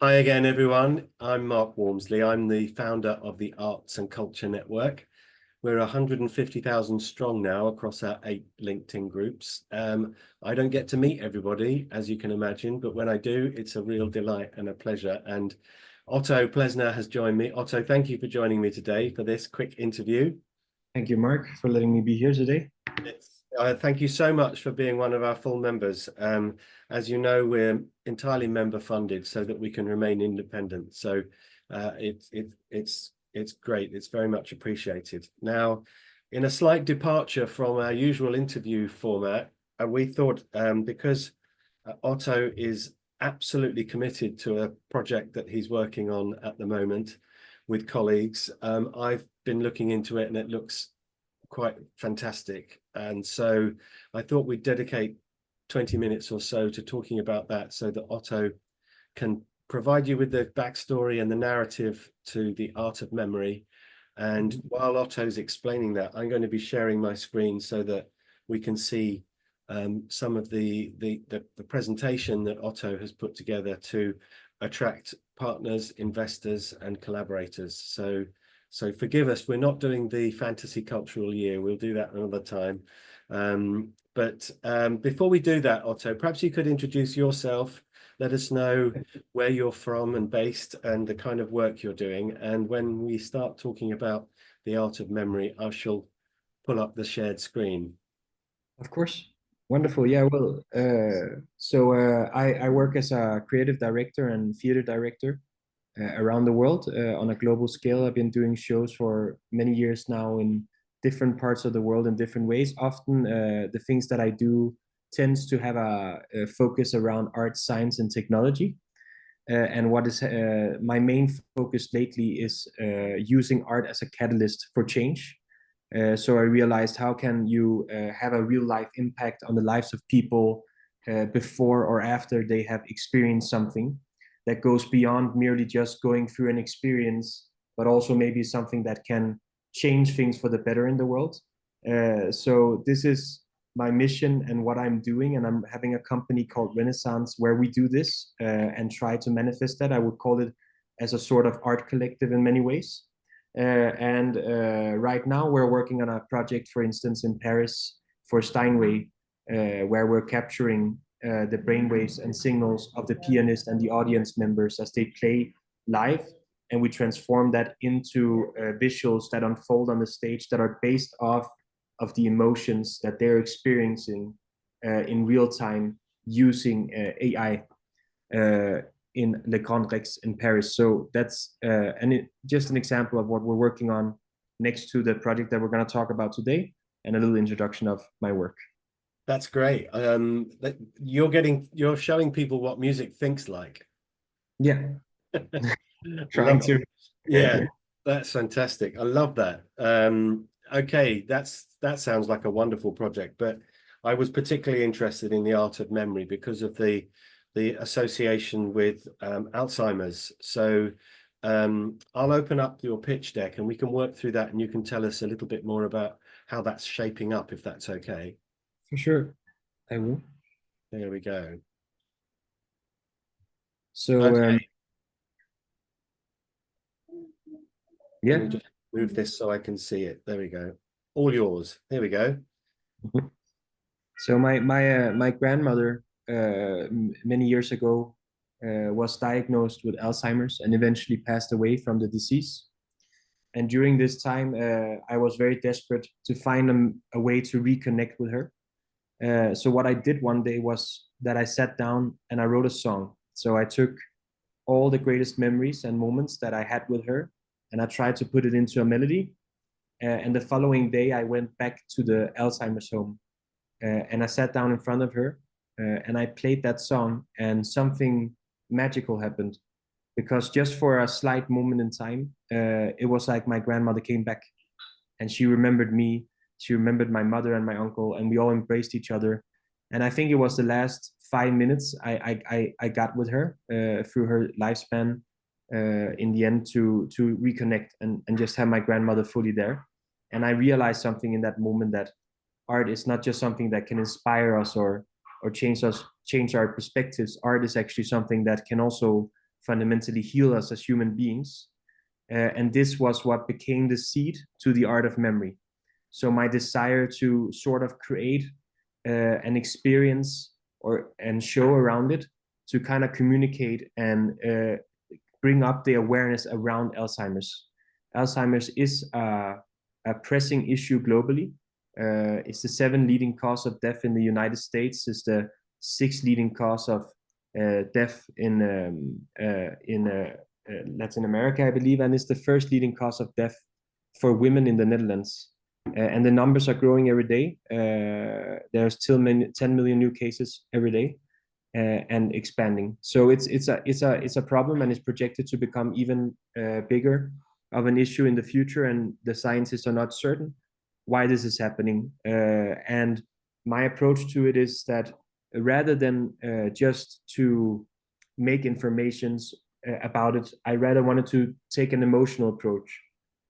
Hi again, everyone. I'm Mark Walmsley. I'm the founder of the Arts and Culture Network. We're 150,000 strong now across our 8 LinkedIn groups. I don't get to meet everybody, as you can imagine, but when I do, it's a real delight and a pleasure. And Otto Plesner has joined me. Otto, thank you for joining me today for this quick interview. Thank you, Mark, for letting me be here today. Thank you so much for being one of our full members. As you know, we're entirely member funded so that we can remain independent. So it's great. It's very much appreciated. Now, in a slight departure from our usual interview format, we thought because Otto is absolutely committed to a project that he's working on at the moment with colleagues, I've been looking into it and it looks quite fantastic. And so I thought we'd dedicate 20 minutes or so to talking about that so that Otto can provide you with the backstory and the narrative to the art of memory. And while Otto's explaining that, I'm going to be sharing my screen so that we can see some of the presentation that Otto has put together to attract partners, investors, and collaborators. So forgive us, we're not doing the fantasy cultural year. We'll do that another time. But before we do that, Otto, perhaps you could introduce yourself, let us know where you're from and based and the kind of work you're doing. And when we start talking about the art of memory, I shall pull up the shared screen. Of course. Wonderful. Yeah, well, I work as a creative director and theater director around the world on a global scale. I've been doing shows for many years now in different parts of the world in different ways. Often the things that I do tends to have a focus around art, science, and technology. And what is my main focus lately is using art as a catalyst for change. So I realized how can you have a real life impact on the lives of people before or after they have experienced something that goes beyond merely just going through an experience, but also maybe something that can change things for the better in the world. So this is my mission and what I'm doing, and I'm having a company called RenaiXance where we do this and try to manifest that. I would call it as a sort of art collective in many ways. And right now we're working on a project, for instance, in Paris for Steinway, where we're capturing the brainwaves and signals of the pianist and the audience members as they play live. And we transform that into visuals that unfold on the stage that are based off of the emotions that they're experiencing in real time using AI. In Le Conrex in Paris. So that's just an example of what we're working on next to the project that we're going to talk about today, and a little introduction of my work. That's great. You're showing people what music thinks like. Yeah, trying Love to. it. Yeah, that's fantastic. I love that. Okay, that sounds like a wonderful project, but I was particularly interested in the art of memory because of the association with Alzheimer's. So I'll open up your pitch deck and we can work through that and you can tell us a little bit more about how that's shaping up, if that's okay. For sure, I will. There we go. So Okay, let yeah. me just move this so I can see it. There we go. All yours. Here we go. So my grandmother many years ago was diagnosed with Alzheimer's and eventually passed away from the disease. And during this time, I was very desperate to find a way to reconnect with her. So what I did one day was that I sat down and I wrote a song. So I took all the greatest memories and moments that I had with her, and I tried to put it into a melody. And the following day, I went back to the Alzheimer's home, and I sat down in front of her, and I played that song, and something magical happened because just for a slight moment in time, it was like my grandmother came back, and she remembered me. She remembered my mother and my uncle, and we all embraced each other. And I think it was the last 5 minutes I got with her through her lifespan in the end to reconnect and just have my grandmother fully there. And I realized something in that moment, that art is not just something that can inspire us or change our perspectives. Art is actually something that can also fundamentally heal us as human beings. And this was what became the seed to the art of memory. So my desire to sort of create an experience and show around it to kind of communicate and bring up the awareness around Alzheimer's. Alzheimer's is a pressing issue globally. It's the 7th leading cause of death in the United States. It's the 6th leading cause of death in Latin America, I believe, and it's the 1st leading cause of death for women in the Netherlands. And the numbers are growing every day. There are still 10 million new cases every day, and expanding. So it's a problem, and it's projected to become even bigger of an issue in the future. And the scientists are not certain why this is happening. And my approach to it is that rather than just to make informations about it, I rather wanted to take an emotional approach.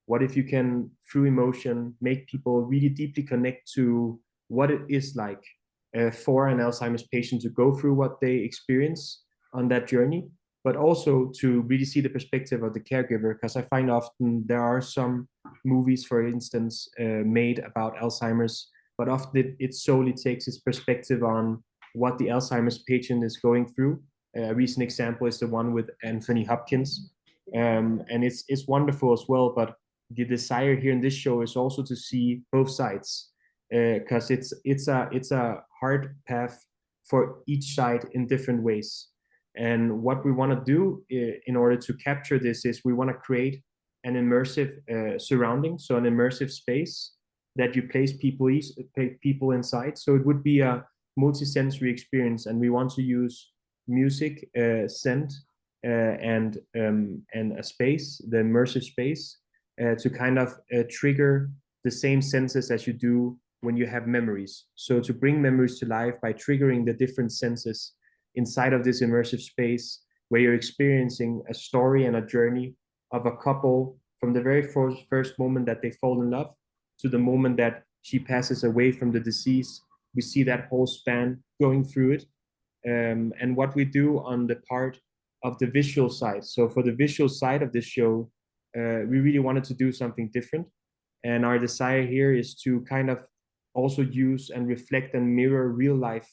What if you can, through emotion, make people really deeply connect to what it is like for an Alzheimer's patient to go through what they experience on that journey, but also to really see the perspective of the caregiver? Because I find often there are some movies, for instance, made about Alzheimer's, but often it solely takes its perspective on what the Alzheimer's patient is going through. A recent example is the one with Anthony Hopkins, and it's wonderful as well. But the desire here in this show is also to see both sides, because it's a hard path for each side in different ways. And what we want to do in order to capture this is we want to create an immersive surrounding, so an immersive space that you place people inside. So it would be a multi-sensory experience, and we want to use music, scent, and a space, the immersive space, to kind of trigger the same senses as you do when you have memories. So to bring memories to life by triggering the different senses inside of this immersive space, where you're experiencing a story and a journey of a couple from the very first moment that they fall in love to the moment that she passes away from the disease. We see that whole span going through it. And what we do on the part of the visual side. So for the visual side of this show, we really wanted to do something different. And our desire here is to kind of also use and reflect and mirror real life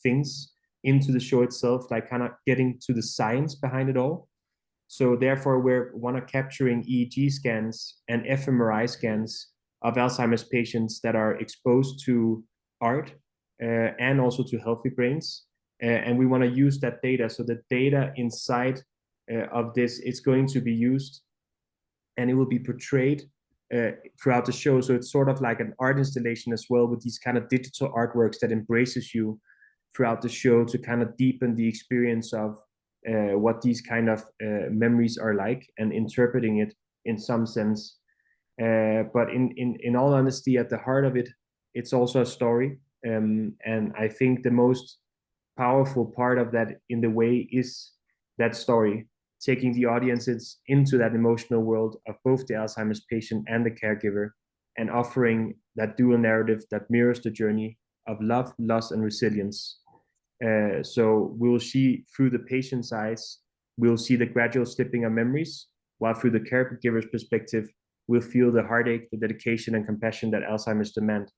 things into the show itself, like kind of getting to the science behind it all. So therefore, we're capturing EEG scans and fMRI scans of Alzheimer's patients that are exposed to art and also to healthy brains. And we want to use that data. So the data inside of this is going to be used, and it will be portrayed throughout the show. So it's sort of like an art installation as well, with these kind of digital artworks that embraces you throughout the show to kind of deepen the experience of what these kind of memories are like, and interpreting it in some sense. But in all honesty, at the heart of it, it's also a story. And I think the most powerful part of that, in the way, is that story, taking the audiences into that emotional world of both the Alzheimer's patient and the caregiver, and offering that dual narrative that mirrors the journey of love, loss, and resilience. So we'll see through the patient's eyes, we'll see the gradual slipping of memories, while through the caregiver's perspective, we'll feel the heartache, the dedication, and compassion that Alzheimer's demand.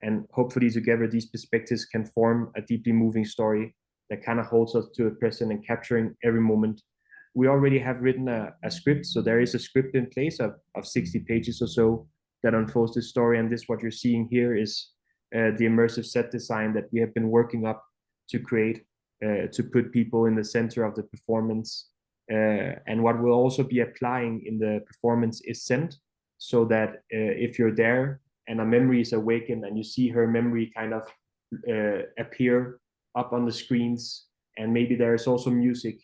And hopefully together, these perspectives can form a deeply moving story that kind of holds us to the present and capturing every moment. We already have written a script, so there is a script in place of 60 pages or so that unfolds this story. And this, what you're seeing here, is the immersive set design that we have been working up to create, to put people in the center of the performance. And what we'll also be applying in the performance is scent, so that if you're there and a memory is awakened and you see her memory kind of appear up on the screens, and maybe there's also music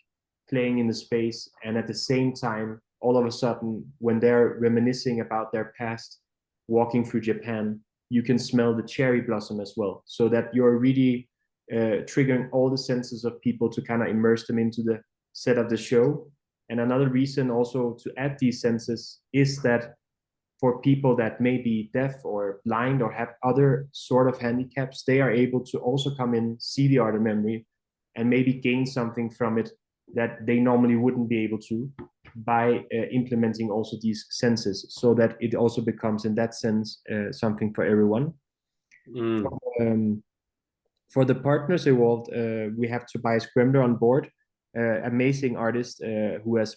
playing in the space, and at the same time, all of a sudden, when they're reminiscing about their past, walking through Japan, you can smell the cherry blossom as well, so that you're really triggering all the senses of people to kind of immerse them into the set of the show. And another reason also to add these senses is that for people that may be deaf or blind or have other sort of handicaps, they are able to also come in, see the art of memory, and maybe gain something from it that they normally wouldn't be able to, by implementing also these senses, so that it also becomes, in that sense, something for everyone. Mm. Um, for the partners involved, we have Tobias Gremler on board, amazing artist who's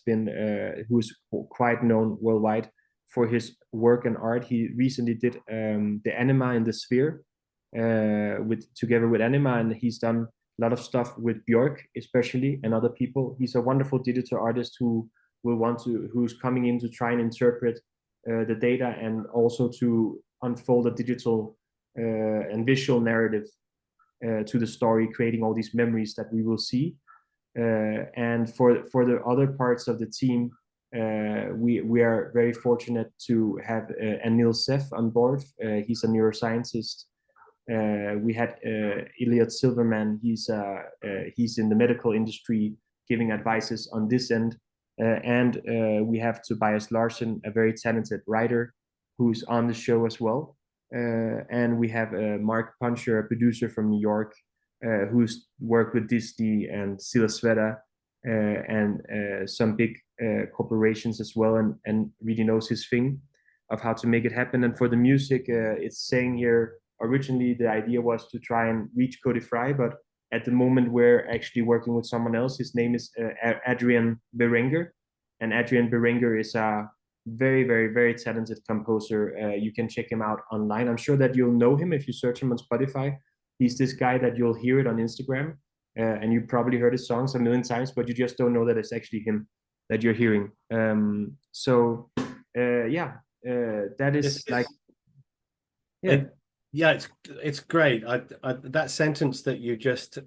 quite known worldwide for his work and art. He recently did the Anima in the Sphere together with Anima, and he's done a lot of stuff with Björk, especially, and other people. He's a wonderful digital artist who's coming in to try and interpret the data, and also to unfold a digital and visual narrative to the story, creating all these memories that we will see. And for the other parts of the team, we are very fortunate to have Anil Seth on board. He's a neuroscientist. We had Elliot Silverman. He's in the medical industry, giving advices on this end. And we have Tobias Larsen, a very talented writer, who's on the show as well. And we have Mark Puncher, a producer from New York, who's worked with Disney and Sila Sveta and some big corporations as well, and really knows his thing of how to make it happen. And for the music, it's saying here, originally the idea was to try and reach Cody Fry, but at the moment we're actually working with someone else. His name is Adrian Berenger, and Adrian Berenger is a very, very, very talented composer. You can check him out online. I'm sure that you'll know him if you search him on Spotify. He's this guy that you'll hear it on Instagram, and you probably heard his songs a million times, but you just don't know that it's actually him that you're hearing. Yeah, that is like, yeah. Yeah, it's great. That sentence that you just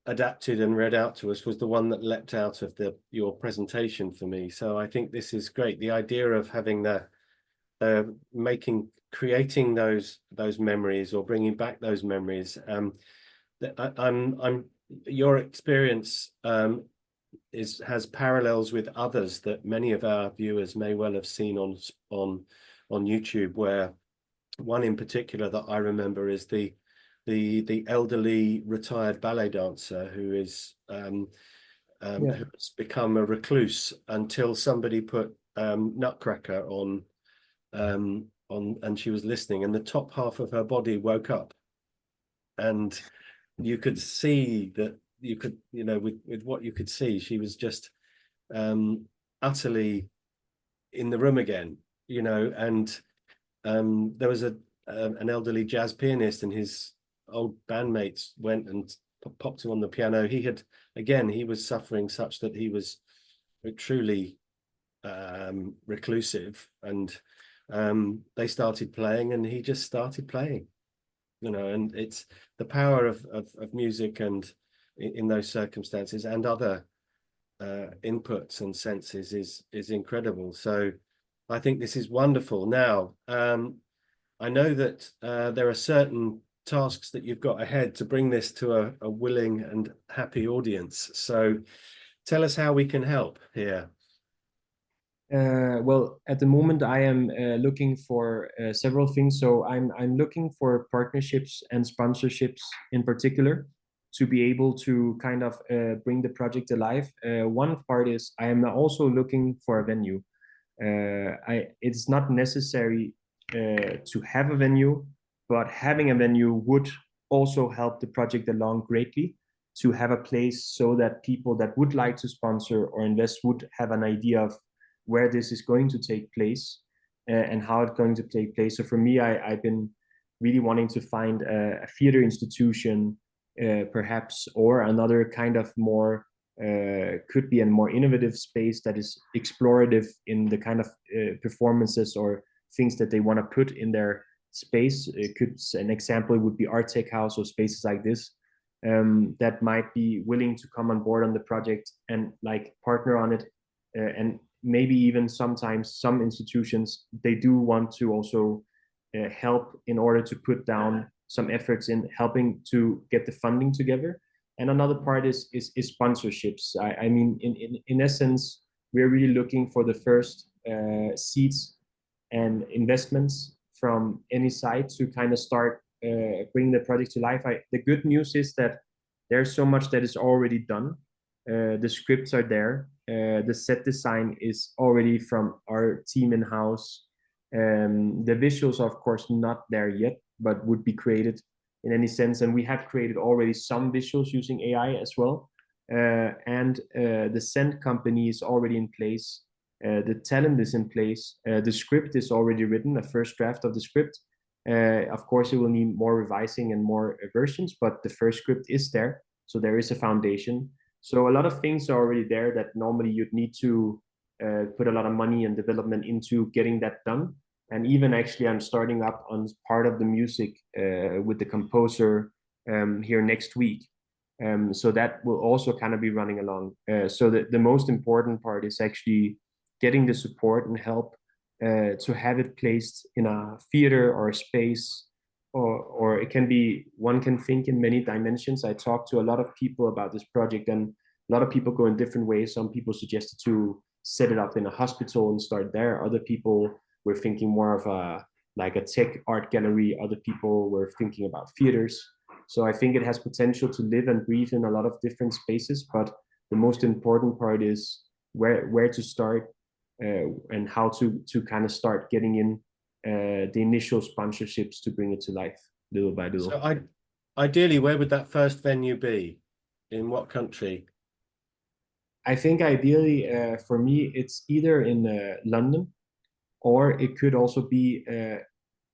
adapted and read out to us was the one that leapt out of your presentation for me. So I think this is great. The idea of having creating those memories, or bringing back those memories. Your experience has parallels with others that many of our viewers may well have seen on YouTube, where one in particular that I remember is the elderly retired ballet dancer who is who has become a recluse until somebody put Nutcracker on, and she was listening, and the top half of her body woke up, and you could see that with what you could see, she was just utterly in the room again, and there was an elderly jazz pianist, and his old bandmates went and popped him on the piano. He was suffering such that he was truly reclusive, and they started playing, and he just started playing, and it's the power of music, and in those circumstances, and other inputs and senses is incredible. So I think this is wonderful. Now, I know that there are certain tasks that you've got ahead to bring this to a willing and happy audience. So tell us how we can help here. Well, at the moment, I am looking for several things. So I'm looking for partnerships and sponsorships in particular, to be able to kind of bring the project alive. One part is I am also looking for a venue. It's not necessary to have a venue, but having a venue would also help the project along greatly, to have a place so that people that would like to sponsor or invest would have an idea of where this is going to take place and how it's going to take place. So for me, I've been really wanting to find a theater institution, perhaps, or another kind of more could be a more innovative space that is explorative in the kind of performances or things that they want to put in their space. An example would be Art Tech House, or spaces like this, that might be willing to come on board on the project and like partner on it. And maybe even sometimes some institutions, they do want to also help in order to put down some efforts in helping to get the funding together. And another part is sponsorships. I mean, in essence, we're really looking for the first seeds and investments from any side to kind of start bringing the project to life. The good news is that there's so much that is already done. The scripts are there. The set design is already from our team in-house. The visuals are, of course, not there yet, but would be created in any sense. And we have created already some visuals using AI as well. The scent company is already in place. The talent is in place. The script is already written, a first draft of the script. Of course, it will need more revising and more versions, but the first script is there. So there is a foundation. So a lot of things are already there that normally you'd need to put a lot of money and development into getting that done. And even actually, I'm starting up on part of the music with the composer here next week. So that will also kind of be running along. So the most important part is actually getting the support and help to have it placed in a theater or a space, or it can be, one can think in many dimensions. I talked to a lot of people about this project, and a lot of people go in different ways. Some people suggested to set it up in a hospital and start there. Other people were thinking more of a like a tech art gallery. Other people were thinking about theaters. So I think it has potential to live and breathe in a lot of different spaces, but the most important part is where to start and how to kind of start getting in the initial sponsorships to bring it to life little by little. So ideally, where would that first venue be? In what country? I think ideally for me, it's either in London, or it could also be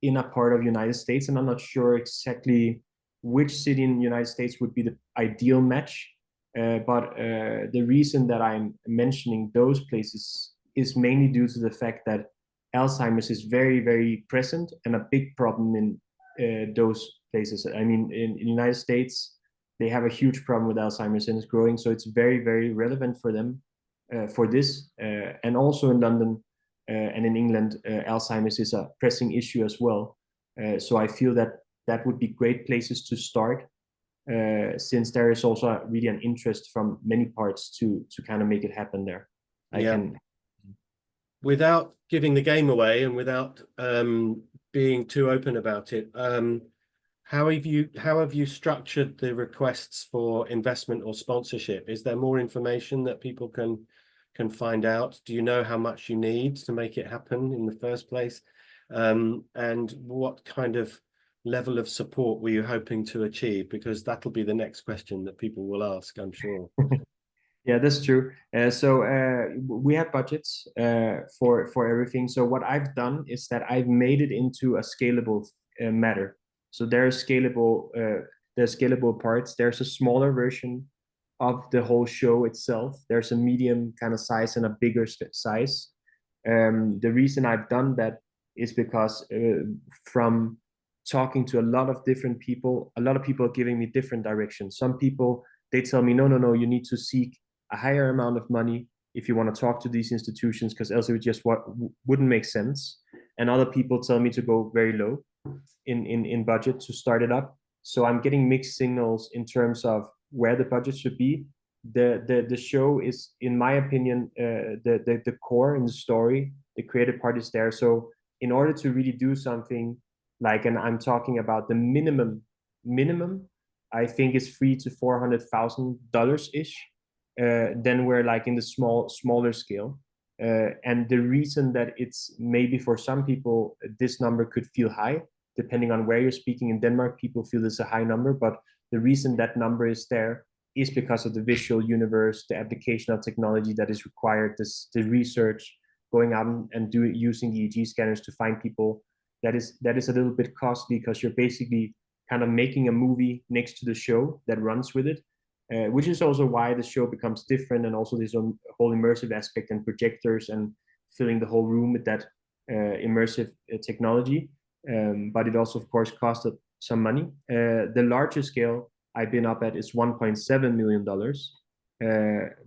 in a part of United States. And I'm not sure exactly which city in the United States would be the ideal match. But the reason that I'm mentioning those places is mainly due to the fact that Alzheimer's is very, very present and a big problem in those places. I mean, in the United States, they have a huge problem with Alzheimer's and it's growing. So it's very, very relevant for them for this. And also in London and in England, Alzheimer's is a pressing issue as well. So I feel that that would be great places to start, since there is also really an interest from many parts to kind of make it happen there. Yeah. Without giving the game away and without being too open about it, how have you structured the requests for investment or sponsorship? Is there more information that people can find out? Do you know how much you need to make it happen in the first place? And what kind of level of support were you hoping to achieve? Because that'll be the next question that people will ask, I'm sure. Yeah, that's true. So we have budgets for everything. So what I've done is that I've made it into a scalable matter. So there's scalable parts. There's a smaller version of the whole show itself. There's a medium kind of size and a bigger size. The reason I've done that is because from talking to a lot of different people, a lot of people are giving me different directions. Some people, they tell me, no, you need to seek a higher amount of money if you want to talk to these institutions, because else it would just wouldn't make sense. And other people tell me to go very low in budget to start it up. So I'm getting mixed signals in terms of where the budget should be. The show is, in my opinion, the core in the story. The creative part is there. So in order to really do something like, and I'm talking about the minimum, I think is $300,000 to $400,000 ish. Then we're like in the smaller scale. And the reason that it's maybe for some people, this number could feel high, depending on where you're speaking. In Denmark, people feel this is a high number, but the reason that number is there is because of the visual universe, the application of technology that is required, the research, going out and using the EEG scanners to find people. That is a little bit costly, because you're basically kind of making a movie next to the show that runs with it. Which is also why the show becomes different, and also this whole immersive aspect and projectors and filling the whole room with that immersive technology. But it also, of course, costed some money. The larger scale I've been up at is $1.7 million,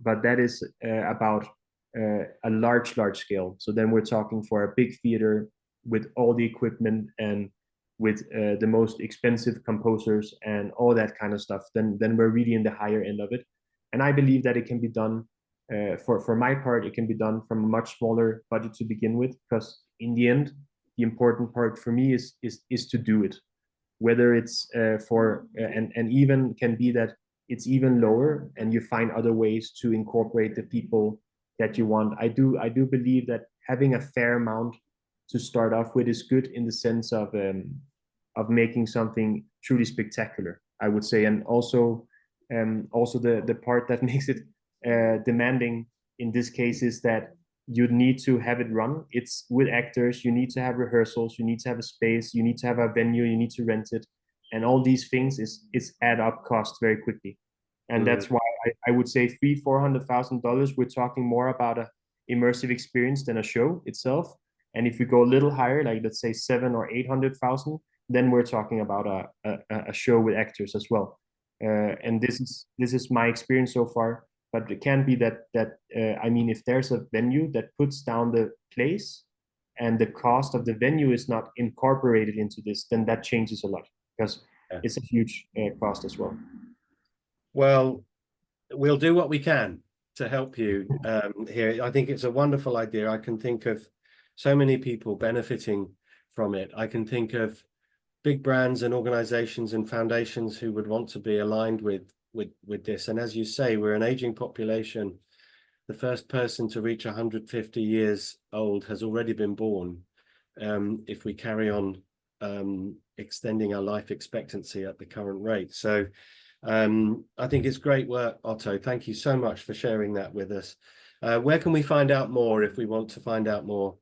but that is about a large scale. So then we're talking for a big theater with all the equipment and with the most expensive composers and all that kind of stuff, then we're really in the higher end of it. And I believe that it can be done, for my part, it can be done from a much smaller budget to begin with, because in the end, the important part for me is to do it. Whether it's and even can be that it's even lower, and you find other ways to incorporate the people that you want. I do believe that having a fair amount to start off with is good in the sense of making something truly spectacular, I would say. And also the part that makes it demanding in this case is that you need to have it run. It's with actors, you need to have rehearsals, you need to have a space, you need to have a venue, you need to rent it, and all these things is add up cost very quickly. And Mm. that's why I would say $300,000-$400,000. We're talking more about a immersive experience than a show itself. And if we go a little higher, like let's say 700,000 or 800,000, then we're talking about a show with actors as well. And this is my experience so far. But it can be that I mean, if there's a venue that puts down the place and the cost of the venue is not incorporated into this, then that changes a lot because Yeah. it's a huge cost as well. Well, we'll do what we can to help you here. I think it's a wonderful idea. I can think of so many people benefiting from it. I can think of big brands and organizations and foundations who would want to be aligned with this. And as you say, we're an aging population. The first person to reach 150 years old has already been born. If we carry on extending our life expectancy at the current rate. So I think it's great work, Otto. Thank you so much for sharing that with us. Where can we find out more if we want to find out more?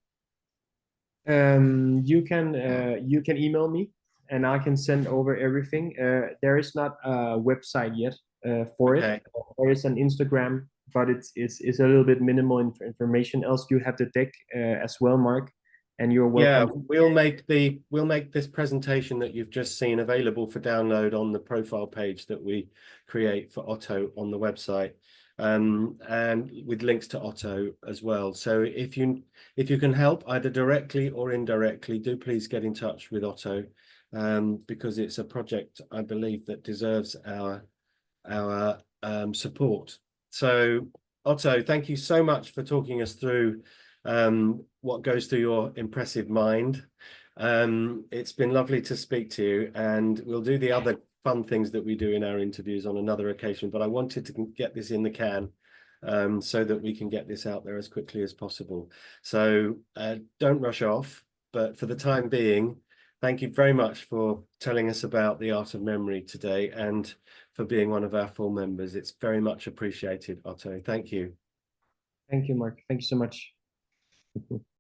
You can email me and I can send over everything. There is not a website yet for it. Okay. There is an Instagram, but it's a little bit minimal information. Else you have the deck as well, Mark, and you're Yeah, welcome. we'll make this presentation that you've just seen available for download on the profile page that we create for Otto on the website, and with links to Otto as well. So if you can help either directly or indirectly, do please get in touch with Otto, because it's a project I believe that deserves our support. So Otto, thank you so much for talking us through what goes through your impressive mind. It's been lovely to speak to you, and we'll do the other fun things that we do in our interviews on another occasion, but I wanted to get this in the can so that we can get this out there as quickly as possible. So don't rush off, but for the time being, thank you very much for telling us about the art of memory today and for being one of our full members. It's very much appreciated, Otto. Thank you. Thank you, Mark. Thank you so much.